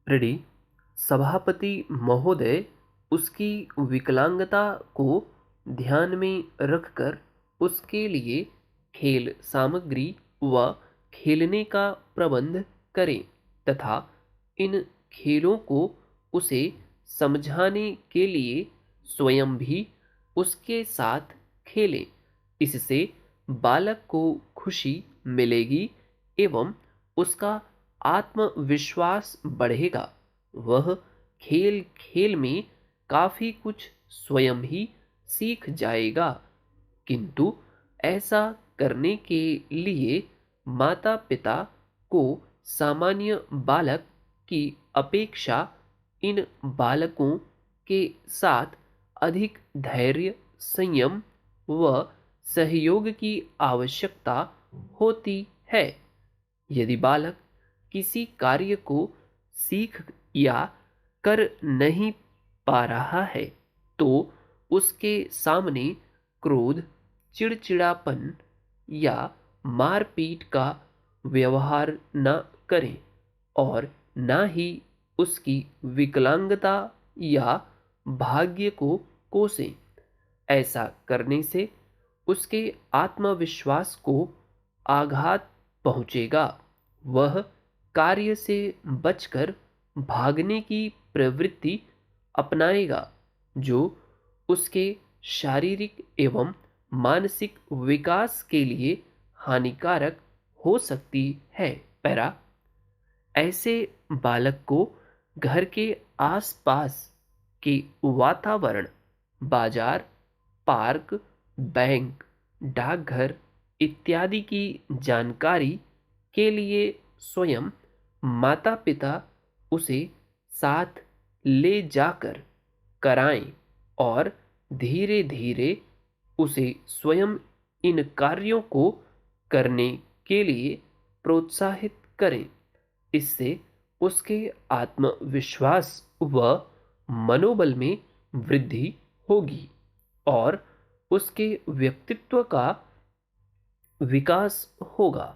Ready. सभापति महोदय उसकी विकलांगता को ध्यान में रखकर उसके लिए खेल सामग्री व खेलने का प्रबंध करें तथा इन खेलों को उसे समझाने के लिए स्वयं भी उसके साथ खेलें। इससे बालक को खुशी मिलेगी एवं उसका आत्मविश्वास बढ़ेगा। वह खेल खेल में काफी कुछ स्वयं ही सीख जाएगा। किंतु ऐसा करने के लिए माता पिता को सामान्य बालक की अपेक्षा इन बालकों के साथ अधिक धैर्य, संयम व सहयोग की आवश्यकता होती है। यदि बालक किसी कार्य को सीख या कर नहीं पा रहा है तो उसके सामने क्रोध, चिड़चिड़ापन या मारपीट का व्यवहार न करें और न ही उसकी विकलांगता या भाग्य को कोसें। ऐसा करने से उसके आत्मविश्वास को आघात पहुंचेगा। वह कार्य से बचकर भागने की प्रवृत्ति अपनाएगा जो उसके शारीरिक एवं मानसिक विकास के लिए हानिकारक हो सकती है। पैरा ऐसे बालक को घर के आसपास के वातावरण, बाजार, पार्क, बैंक, डाकघर इत्यादि की जानकारी के लिए स्वयं माता पिता उसे साथ ले जाकर कराएं और धीरे धीरे उसे स्वयं इन कार्यों को करने के लिए प्रोत्साहित करें। इससे उसके आत्मविश्वास व मनोबल में वृद्धि होगी और उसके व्यक्तित्व का विकास होगा।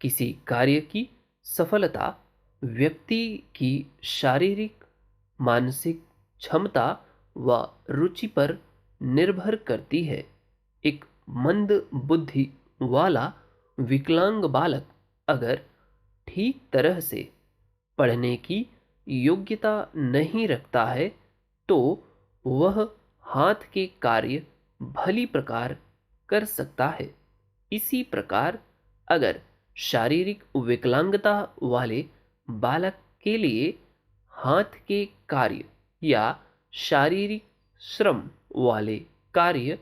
किसी कार्य की सफलता व्यक्ति की शारीरिक, मानसिक क्षमता व रुचि पर निर्भर करती है। एक मंद बुद्धि वाला विकलांग बालक अगर ठीक तरह से पढ़ने की योग्यता नहीं रखता है तो वह हाथ के कार्य भली प्रकार कर सकता है। इसी प्रकार अगर शारीरिक विकलांगता वाले बालक के लिए हाथ के कार्य या शारीरिक श्रम वाले कार्य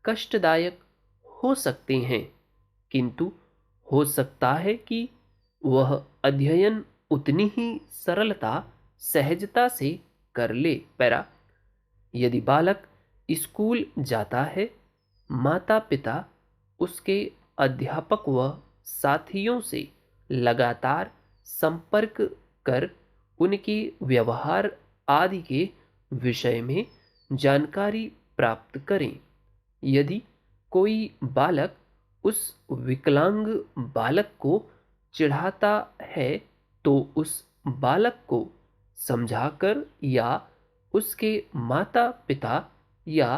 कष्टदायक हो सकते हैं, किंतु हो सकता है कि वह अध्ययन उतनी ही सरलता, सहजता से कर ले। पैरा यदि बालक स्कूल जाता है, माता पिता उसके अध्यापक व साथियों से लगातार संपर्क कर उनके व्यवहार आदि के विषय में जानकारी प्राप्त करें। यदि कोई बालक उस विकलांग बालक को चिढ़ाता है तो उस बालक को समझाकर या उसके माता पिता या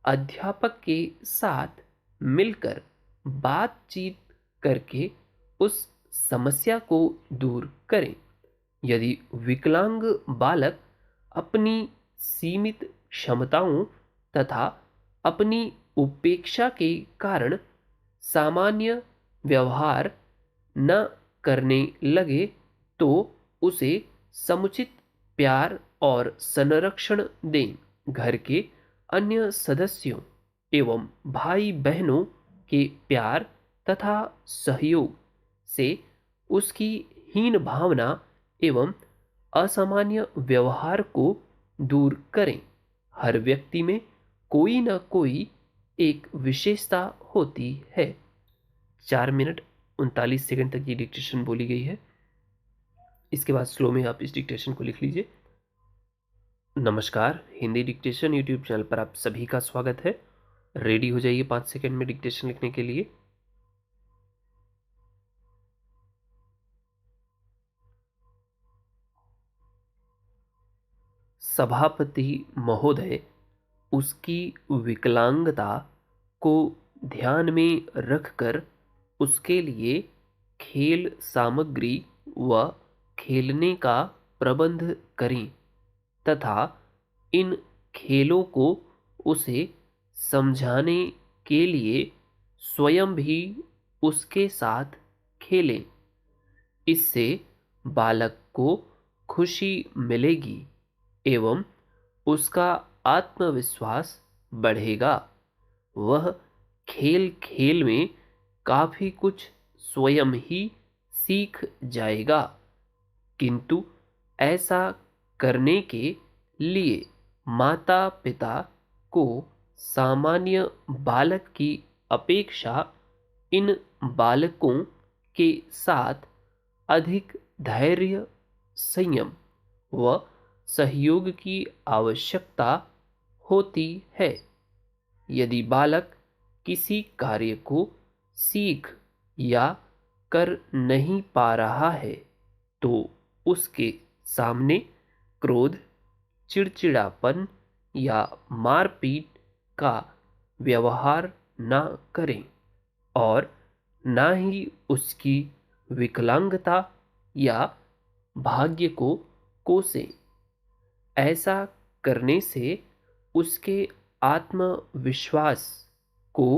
अध्यापक के साथ मिलकर बातचीत करके उस समस्या को दूर करें। यदि विकलांग बालक अपनी सीमित क्षमताओं तथा अपनी उपेक्षा के कारण सामान्य व्यवहार न करने लगे तो उसे समुचित प्यार और संरक्षण दें। घर के अन्य सदस्यों एवं भाई बहनों के प्यार तथा सहयोग से उसकी हीन भावना एवं असामान्य व्यवहार को दूर करें। हर व्यक्ति में कोई न कोई एक विशेषता होती है। 4 मिनट 39 सेकंड तक ये डिक्टेशन बोली गई है। इसके बाद स्लो में आप इस डिक्टेशन को लिख लीजिए। नमस्कार, हिंदी डिक्टेशन यूट्यूब चैनल पर आप सभी का स्वागत है। रेडी हो जाइए 5 सेकंड में डिक्टेशन लिखने के लिए। सभापति महोदय उसकी विकलांगता को ध्यान में रखकर उसके लिए खेल सामग्री व खेलने का प्रबंध करें तथा इन खेलों को उसे समझाने के लिए स्वयं भी उसके साथ खेलें। इससे बालक को खुशी मिलेगी एवं उसका आत्मविश्वास बढ़ेगा। वह खेल खेल में काफ़ी कुछ स्वयं ही सीख जाएगा। किंतु ऐसा करने के लिए माता पिता को सामान्य बालक की अपेक्षा इन बालकों के साथ अधिक धैर्य, संयम व सहयोग की आवश्यकता होती है। यदि बालक किसी कार्य को सीख या कर नहीं पा रहा है तो उसके सामने क्रोध, चिड़चिड़ापन या मारपीट का व्यवहार न करें और ना ही उसकी विकलांगता या भाग्य को कोसें। ऐसा करने से उसके आत्मविश्वास को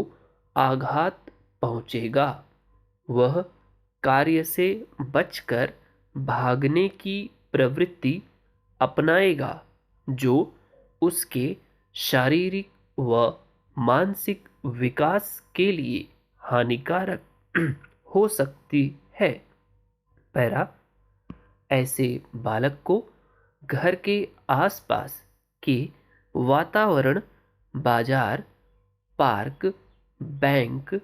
आघात पहुंचेगा। वह कार्य से बचकर भागने की प्रवृत्ति अपनाएगा जो उसके शारीरिक व मानसिक विकास के लिए हानिकारक हो सकती है। पैरा ऐसे बालक को घर के आसपास के वातावरण, बाजार, पार्क, बैंक,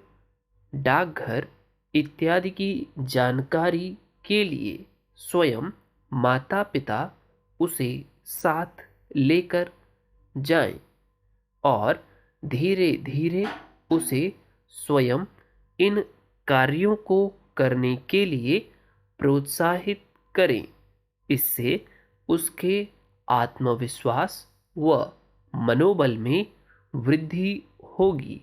डाकघर इत्यादि की जानकारी के लिए स्वयं माता पिता उसे साथ लेकर जाएं और धीरे धीरे उसे स्वयं इन कार्यों को करने के लिए प्रोत्साहित करें। इससे उसके आत्मविश्वास व मनोबल में वृद्धि होगी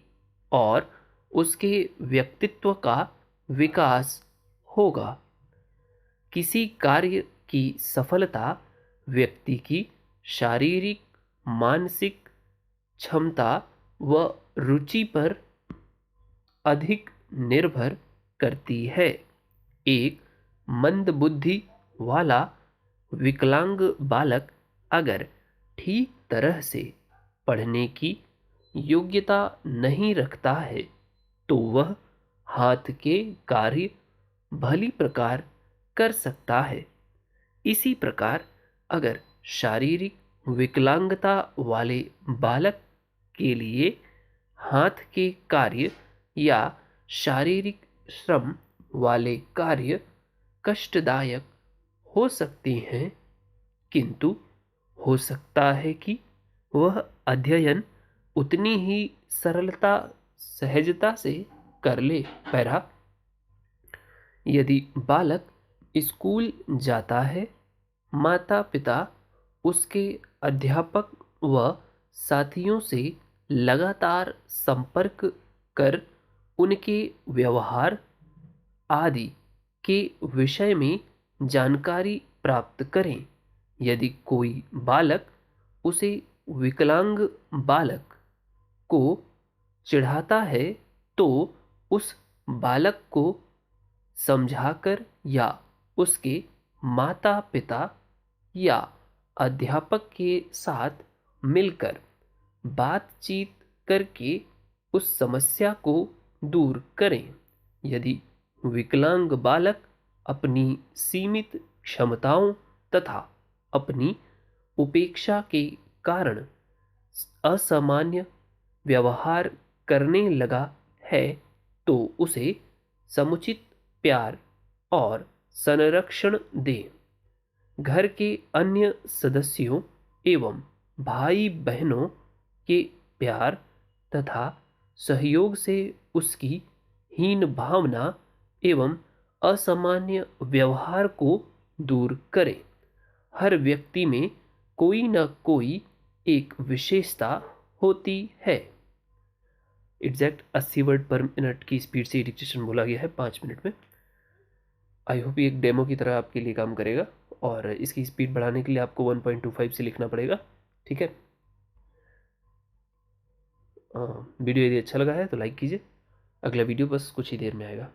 और उसके व्यक्तित्व का विकास होगा। किसी कार्य की सफलता व्यक्ति की शारीरिक, मानसिक क्षमता व रुचि पर अधिक निर्भर करती है। एक मंदबुद्धि वाला विकलांग बालक अगर ठीक तरह से पढ़ने की योग्यता नहीं रखता है तो वह हाथ के कार्य भली प्रकार कर सकता है। इसी प्रकार अगर शारीरिक विकलांगता वाले बालक के लिए हाथ के कार्य या शारीरिक श्रम वाले कार्य कष्टदायक हो सकते हैं, किंतु हो सकता है कि वह अध्ययन उतनी ही सरलता सहजता से कर ले। पैरा यदि बालक स्कूल जाता है, माता पिता उसके अध्यापक व साथियों से लगातार संपर्क कर उनके व्यवहार आदि के विषय में जानकारी प्राप्त करें। यदि कोई बालक उसे विकलांग बालक को चिढ़ाता है तो उस बालक को समझाकर या उसके माता पिता या अध्यापक के साथ मिलकर बातचीत करके उस समस्या को दूर करें। यदि विकलांग बालक अपनी सीमित क्षमताओं तथा अपनी उपेक्षा के कारण असामान्य व्यवहार करने लगा है तो उसे समुचित प्यार और संरक्षण दें। घर के अन्य सदस्यों एवं भाई बहनों के प्यार तथा सहयोग से उसकी हीन भावना एवं असामान्य व्यवहार को दूर करें। हर व्यक्ति में कोई ना कोई एक विशेषता होती है। एग्जैक्ट 80 वर्ड पर मिनट की स्पीड से डिक्टेशन बोला गया है 5 मिनट में। आई होप ये एक डेमो की तरह आपके लिए काम करेगा, और इसकी स्पीड बढ़ाने के लिए आपको 1.25 से लिखना पड़ेगा। ठीक है। वीडियो यदि अच्छा लगा है तो लाइक कीजिए। अगला वीडियो बस कुछ ही देर में आएगा।